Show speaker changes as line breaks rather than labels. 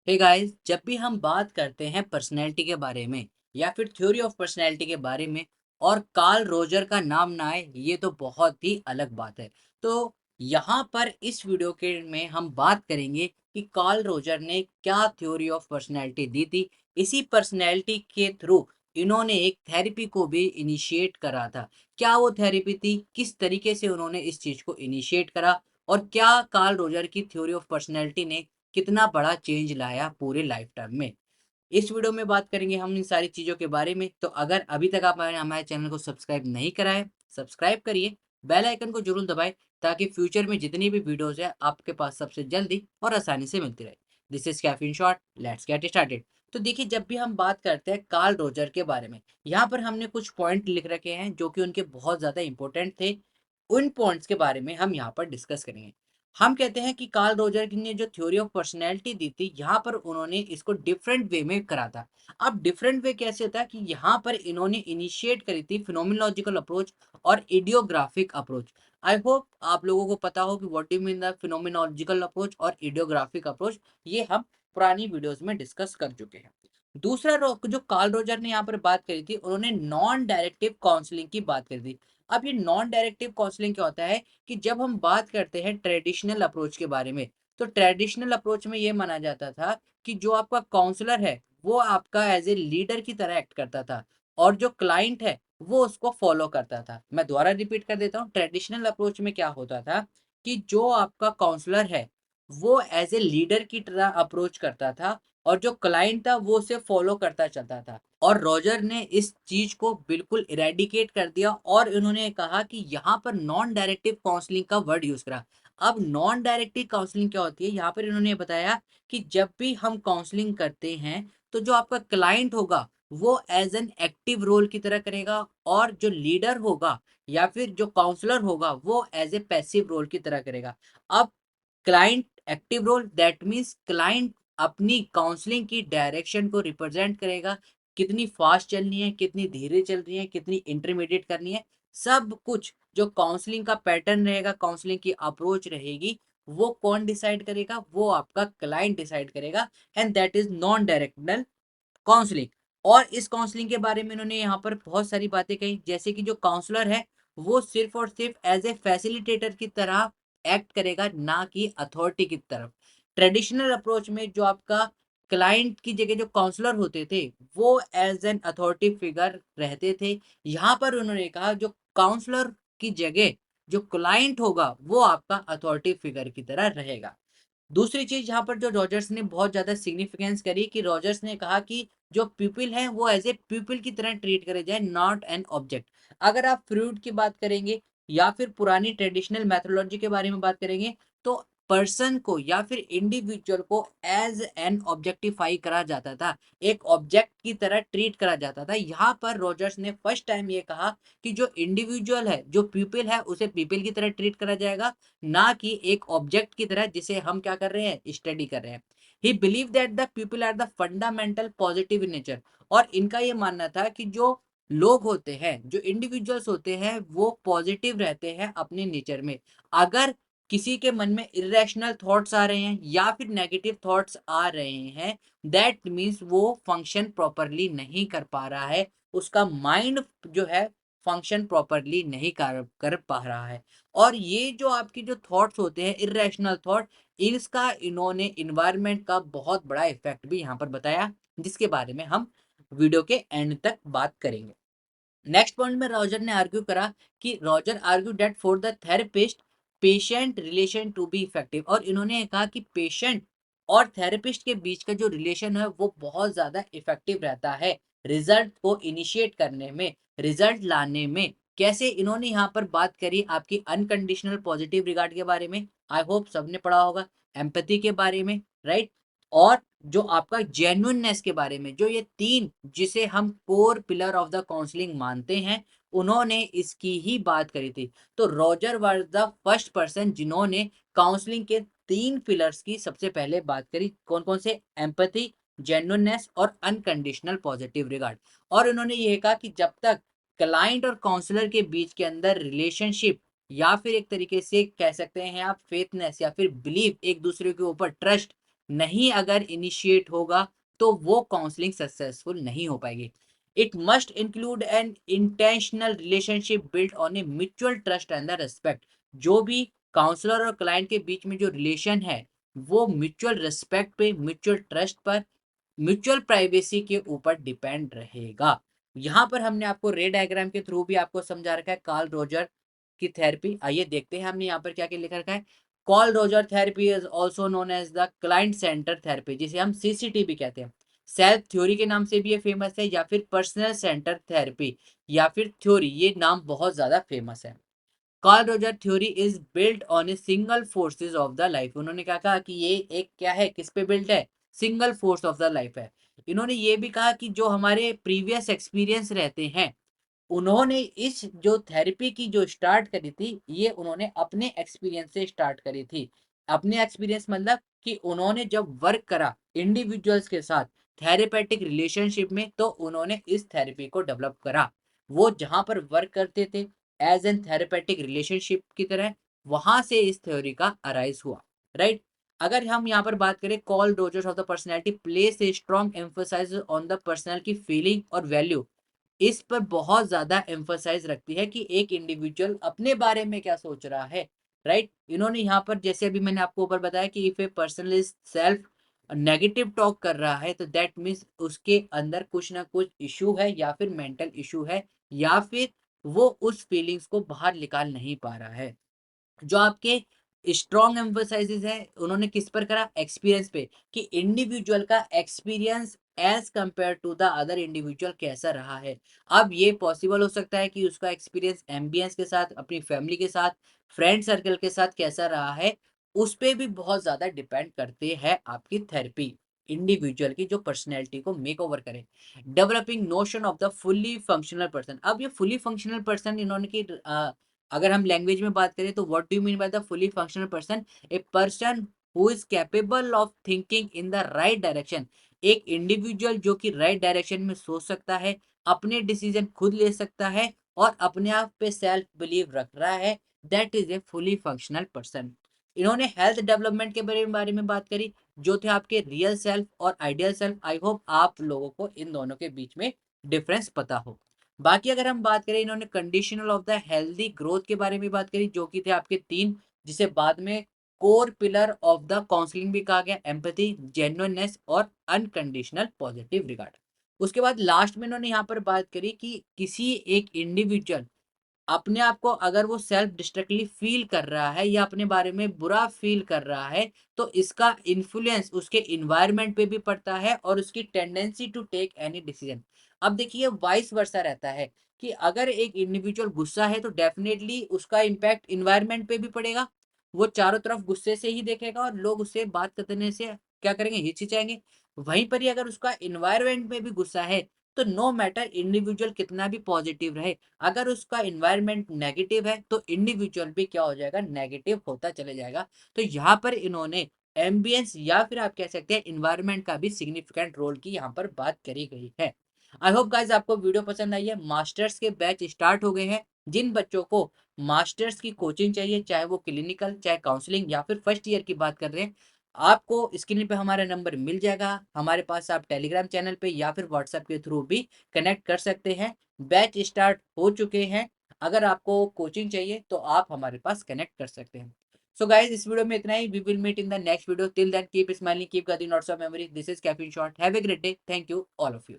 Hey guys, जब भी हम बात करते हैं पर्सनैलिटी के बारे में या फिर थ्योरी ऑफ पर्सनैलिटी के बारे में और कार्ल रोजर का नाम ना आए, ये तो बहुत ही अलग बात है। तो यहाँ पर इस वीडियो के में हम बात करेंगे कि कार्ल रोजर ने क्या थ्योरी ऑफ पर्सनैलिटी दी थी। इसी पर्सनैलिटी के थ्रू इन्होंने एक थेरेपी को भी इनिशिएट करा था। क्या वो थेरेपी थी, किस तरीके से उन्होंने इस चीज को इनिशिएट करा और क्या कार्ल रोजर की थ्योरी ऑफ पर्सनैलिटी ने कितना बड़ा चेंज लाया पूरे लाइफ टाइम में। इस वीडियो में बात करेंगे हम इन सारी चीज़ों के बारे में। तो अगर अभी तक आपने हमारे चैनल को सब्सक्राइब नहीं करा है, सब्सक्राइब करिए, बेल आइकन को जरूर दबाएं ताकि फ्यूचर में जितनी भी वीडियोस है आपके पास सबसे जल्दी और आसानी से मिलती रहे। This is caffeine short, let's get started. तो देखिए, जब भी हम बात करते हैं कार्ल रोजर के बारे में, यहाँ पर हमने कुछ पॉइंट लिख रखे हैं जो कि उनके बहुत ज़्यादा इंपॉर्टेंट थे। उन पॉइंट्स के बारे में हम यहाँ पर डिस्कस करेंगे। हम कहते हैं कि कार्ल रोजर ने जो थ्योरी ऑफ पर्सनैलिटी दी थी, यहाँ पर उन्होंने इसको डिफरेंट वे में करा था। अब डिफरेंट वे कैसे होता है कि यहाँ पर इन्होंने इनिशिएट करी थी फिनोमिनोलॉजिकल अप्रोच और इडियोग्राफिक अप्रोच। आई होप आप लोगों को पता हो कि what do mean the phenomenological approach और इडियोग्राफिक अप्रोच। ये हम पुरानी वीडियोस में डिस्कस कर चुके हैं। दूसरा जो कार्ल रोजर ने यहाँ पर बात करी थी, उन्होंने नॉन डायरेक्टिव काउंसलिंग की बात करी थी। अब ये नॉन डायरेक्टिव काउंसलिंग क्या होता है कि जब हम बात करते हैं ट्रेडिशनल अप्रोच के बारे में, तो ट्रेडिशनल अप्रोच में ये माना जाता था कि जो आपका काउंसलर है वो आपका एज ए लीडर की तरह एक्ट करता था और जो क्लाइंट है वो उसको फॉलो करता था। मैं दोबारा रिपीट कर देता हूँ, ट्रेडिशनल अप्रोच में क्या होता था कि जो आपका काउंसलर है वो एज ए लीडर की तरह अप्रोच करता था और जो क्लाइंट था वो उसे फॉलो करता चलता था। और रॉजर ने इस चीज को बिल्कुल इरेडिकेट कर दिया और उन्होंने कहा कि यहाँ पर नॉन डायरेक्टिव काउंसलिंग का वर्ड यूज करा। अब नॉन डायरेक्टिव काउंसलिंग क्या होती है, यहाँ पर इन्होंने बताया कि जब भी हम काउंसलिंग करते हैं तो जो आपका क्लाइंट होगा वो एज एन एक्टिव रोल की तरह करेगा और जो लीडर होगा या फिर जो काउंसलर होगा वो एज ए पैसिव रोल की तरह करेगा। अब client active role, that means client अपनी काउंसलिंग की डायरेक्शन को रिप्रेजेंट करेगा। कितनी फास्ट चलनी है, कितनी धीरे चल रही है, कितनी इंटरमीडिएट करनी है, सब कुछ जो काउंसलिंग का पैटर्न रहेगा, काउंसलिंग की अप्रोच रहेगी, वो कौन डिसाइड करेगा? वो आपका क्लाइंट डिसाइड करेगा। And that is non directional counselling. और इस काउंसलिंग के बारे में इन्होंने यहाँ पर बहुत सारी बातें कही, जैसे कि जो काउंसलर है वो सिर्फ और सिर्फ एज ए फैसिलिटेटर की तरह एक्ट करेगा, ना कि अथॉरिटी की तरफ। ट्रेडिशनल अप्रोच में जो आपका क्लाइंट की जगह जो काउंसलर होते थे वो एज एन अथॉरिटी फिगर रहते थे। यहाँ पर उन्होंने कहा जो काउंसलर की जगह जो क्लाइंट होगा वो आपका अथॉरिटी फिगर की तरह रहेगा। दूसरी चीज यहाँ पर जो रॉजर्स ने बहुत ज्यादा सिग्निफिकेंस करी कि रॉजर्स ने कहा कि जो पीपल है वो एज ए पीपल की तरह ट्रीट करे जाए, नॉट एन ऑब्जेक्ट। अगर आप फ्रूट की बात करेंगे या फिर पुरानी ट्रेडिशनल मैथोलॉजी के बारे में बात करेंगे तो पर्सन को या फिर इंडिविजुअल को एज एन ऑब्जेक्टिफाई करा जाता था, एक ऑब्जेक्ट की तरह ट्रीट करा जाता था। यहाँ पर रॉजर्स ने फर्स्ट टाइम ये कहा कि जो इंडिविजुअल है, जो पीपल है, उसे पीपल की तरह ट्रीट करा जाएगा, ना कि एक ऑब्जेक्ट की तरह जिसे हम क्या कर रहे हैं, स्टडी कर रहे हैं। He believe that the people are the fundamental positive in nature. और इनका ये मानना था कि जो लोग होते हैं, जो इंडिविजुअल्स होते हैं, वो पॉजिटिव रहते हैं अपने नेचर में। अगर किसी के मन में इरेशनल थॉट्स आ रहे हैं या फिर नेगेटिव थॉट्स आ रहे हैं, दैट मीन्स वो फंक्शन प्रॉपरली नहीं कर पा रहा है, उसका माइंड जो है फंक्शन प्रॉपरली नहीं कर पा रहा है। और ये जो आपकी जो थॉट्स होते हैं, इरेशनल थॉट, इसका इन्होंने इन्वायरमेंट का बहुत बड़ा इफेक्ट भी यहाँ पर बताया, जिसके बारे में हम वीडियो के एंड तक बात करेंगे। नेक्स्ट पॉइंट में रॉजर ने आर्ग्यू करा कि Roger argue that for the therapist patient relation to be effective. और इन्होंने कहा कि पेशेंट और थेरेपिस्ट के बीच का जो रिलेशन है वो बहुत ज्यादा इफेक्टिव रहता है रिजल्ट को इनिशिएट करने में, रिजल्ट लाने में। कैसे? इन्होंने यहाँ पर बात करी आपकी अनकंडीशनल पॉजिटिव रिगार्ड के बारे में, आई होप सबने पढ़ा होगा, एम्पैथी के बारे में, राइट, और जो आपका जेन्युइननेस के बारे में। जो ये तीन जिसे हम core pillar of the counselling मानते हैं, उन्होंने इसकी ही बात करी थी। तो Roger was the first person जिन्होंने काउंसलिंग के तीन पिलर्स की सबसे पहले बात करी। कौन कौन से? एम्पैथी, जेन्युइननेस और अनकंडीशनल पॉजिटिव रिगार्ड। और उन्होंने ये कहा कि जब तक क्लाइंट और काउंसलर के बीच के अंदर रिलेशनशिप या फिर एक तरीके से कह सकते हैं आप फेथनेस या फिर बिलीव, एक दूसरे के ऊपर ट्रस्ट नहीं अगर इनिशिएट होगा तो वो काउंसलिंग सक्सेसफुल नहीं हो पाएगी। It must include an intentional relationship built on a mutual trust and the respect. जो भी काउंसलर और क्लाइंट के बीच में जो रिलेशन है वो म्यूचुअल रिस्पेक्ट पे, म्यूचुअल ट्रस्ट पर, म्यूचुअल प्राइवेसी के ऊपर डिपेंड रहेगा। यहाँ पर हमने आपको रे डायग्राम के थ्रू भी आपको समझा रखा है कार्ल रोजर की थेरेपी। आइए देखते हैं हमने यहाँ पर क्या क्या लिखा रखा है। Carl Roger therapy is also known as the client centre therapy, जिसे हम सीसीटीबी कहते हैं। सेल्फ थ्योरी के नाम से भी ये फेमस है, या फिर पर्सनल सेंटर थेरेपी, या फिर थ्योरी, ये नाम बहुत ज्यादा फेमस है। Carl Roger theory is built on a single forces of the life. उन्होंने क्या कहा कि ये एक क्या है, किस पे बिल्ट है, single force of the life है। इन्होंने ये भी कहा कि जो हमारे प्रीवियस एक्सपीरियंस रहते हैं, उन्होंने इस जो थेरेपी की जो स्टार्ट करी थी, ये उन्होंने अपने एक्सपीरियंस से स्टार्ट करी थी। अपने एक्सपीरियंस मतलब कि उन्होंने जब वर्क करा इंडिविजुअल्स के साथ थेरेपेटिक रिलेशनशिप में, तो उन्होंने इस थेरेपी को डेवलप करा। वो जहां पर वर्क करते थे एज एन थेरेपेटिक रिलेशनशिप की तरह, वहां से इस थ्योरी का अराइज हुआ, राइट। अगर हम यहाँ पर बात करें, Carl Rogers of the personality place a strong emphasise on the personal की फीलिंग और वैल्यू। इस पर बहुत ज्यादा एम्फोसाइज रखती है कि एक इंडिविजुअल अपने बारे में क्या सोच रहा है, राइट। इन्होंने यहाँ पर जैसे अभी मैंने आपको ऊपर बताया कि if a person is self negative talk कर रहा है, तो दैट मीन्स उसके अंदर कुछ ना कुछ इशू है, या फिर मेंटल इशू है, या फिर वो उस फीलिंग्स को बाहर निकाल नहीं पा रहा है। जो आपके स्ट्रॉन्ग एम्फोसाइजेस है, उन्होंने किस पर करा, एक्सपीरियंस पे, कि इंडिविजुअल का experience as compare to the other individual कैसा रहा है। अब ये पॉसिबल हो सकता है कि उसका एक्सपीरियंस एम्बियंस के साथ, अपनी फैमिली के साथ, फ्रेंड सर्कल के साथ कैसा रहा है, उस पे भी बहुत ज्यादा डिपेंड करते हैं आपकी थेरेपी, इंडिविजुअल की जो पर्सनैलिटी को मेक ओवर करे। Developing notion of the fully functional person. अब ये फुली फंक्शनल पर्सन इन्होंने की अगर हम लैंग्वेज में बात करें तो what do you mean by the fully functional person, a person who is capable of thinking in the right direction. एक इंडिविजुअल जो कि राइट डायरेक्शन में सोच सकता है, अपने डिसीजन खुद ले सकता है, और अपने आप पे सेल्फ बिलीव रख रहा है, that is a fully functional person. इन्होंने हेल्थ डेवलपमेंट के बारे में बात करी, जो थे आपके रियल सेल्फ और आइडियल सेल्फ। आई होप आप लोगों को इन दोनों के बीच में डिफरेंस पता हो। बाकी अगर हम बात करें, इन्होंने conditional of the healthy growth के बारे में बात करी, जो कि थे आपके तीन, जिसे बाद में core pillar of the counselling भी कहा गया, एम्पैथी, जेन्युइननेस और अनकंडीशनल पॉजिटिव रिगार्ड। उसके बाद लास्ट में इन्होंने यहाँ पर बात करी कि किसी एक इंडिविजुअल अपने आप को अगर वो सेल्फ डिस्ट्रक्टली फील कर रहा है, या अपने बारे में बुरा फील कर रहा है, तो इसका इन्फ्लुएंस उसके इन्वायरमेंट पे भी पड़ता है, और उसकी tendency to take any decision. अब देखिए वाइस वर्सा रहता है, कि अगर एक इंडिविजुअल गुस्सा है तो डेफिनेटली उसका इम्पैक्ट इन्वायरमेंट पे भी पड़ेगा। वो चारों तरफ गुस्से से ही देखेगा, और लोग उससे बात करने से क्या करेंगे, हिचकिचाएंगे। वहीं पर ही अगर उसका इन्वायरमेंट में भी गुस्सा है, तो नो मैटर इंडिविजुअल कितना भी पॉजिटिव रहे, अगर उसका इन्वायरमेंट नेगेटिव है, तो इंडिविजुअल भी क्या हो जाएगा, नेगेटिव होता चले जाएगा। तो यहाँ पर इन्होंने एम्बियंस, या फिर आप कह सकते हैं इन्वायरमेंट का भी सिग्निफिकेंट रोल की यहाँ पर बात करी गई है। आई होप गाइज आपको वीडियो पसंद आई है। मास्टर्स के बैच स्टार्ट हो गए हैं। जिन बच्चों को मास्टर्स की कोचिंग चाहिए, चाहे वो क्लिनिकल, चाहे काउंसलिंग, या फिर फर्स्ट ईयर की बात कर रहे हैं, आपको स्क्रीन पे हमारा नंबर मिल जाएगा। हमारे पास आप टेलीग्राम चैनल पे या फिर व्हाट्सएप के थ्रू भी कनेक्ट कर सकते हैं। बैच स्टार्ट हो चुके हैं। अगर आपको कोचिंग चाहिए तो आप हमारे पास कनेक्ट कर सकते हैं। सो गाइज, इस वीडियो में इतना ही। We will meet in the next video. Till then keep smiling, keep got the knots of memory. This is caffeine shot. Have a great day. Thank you all of you.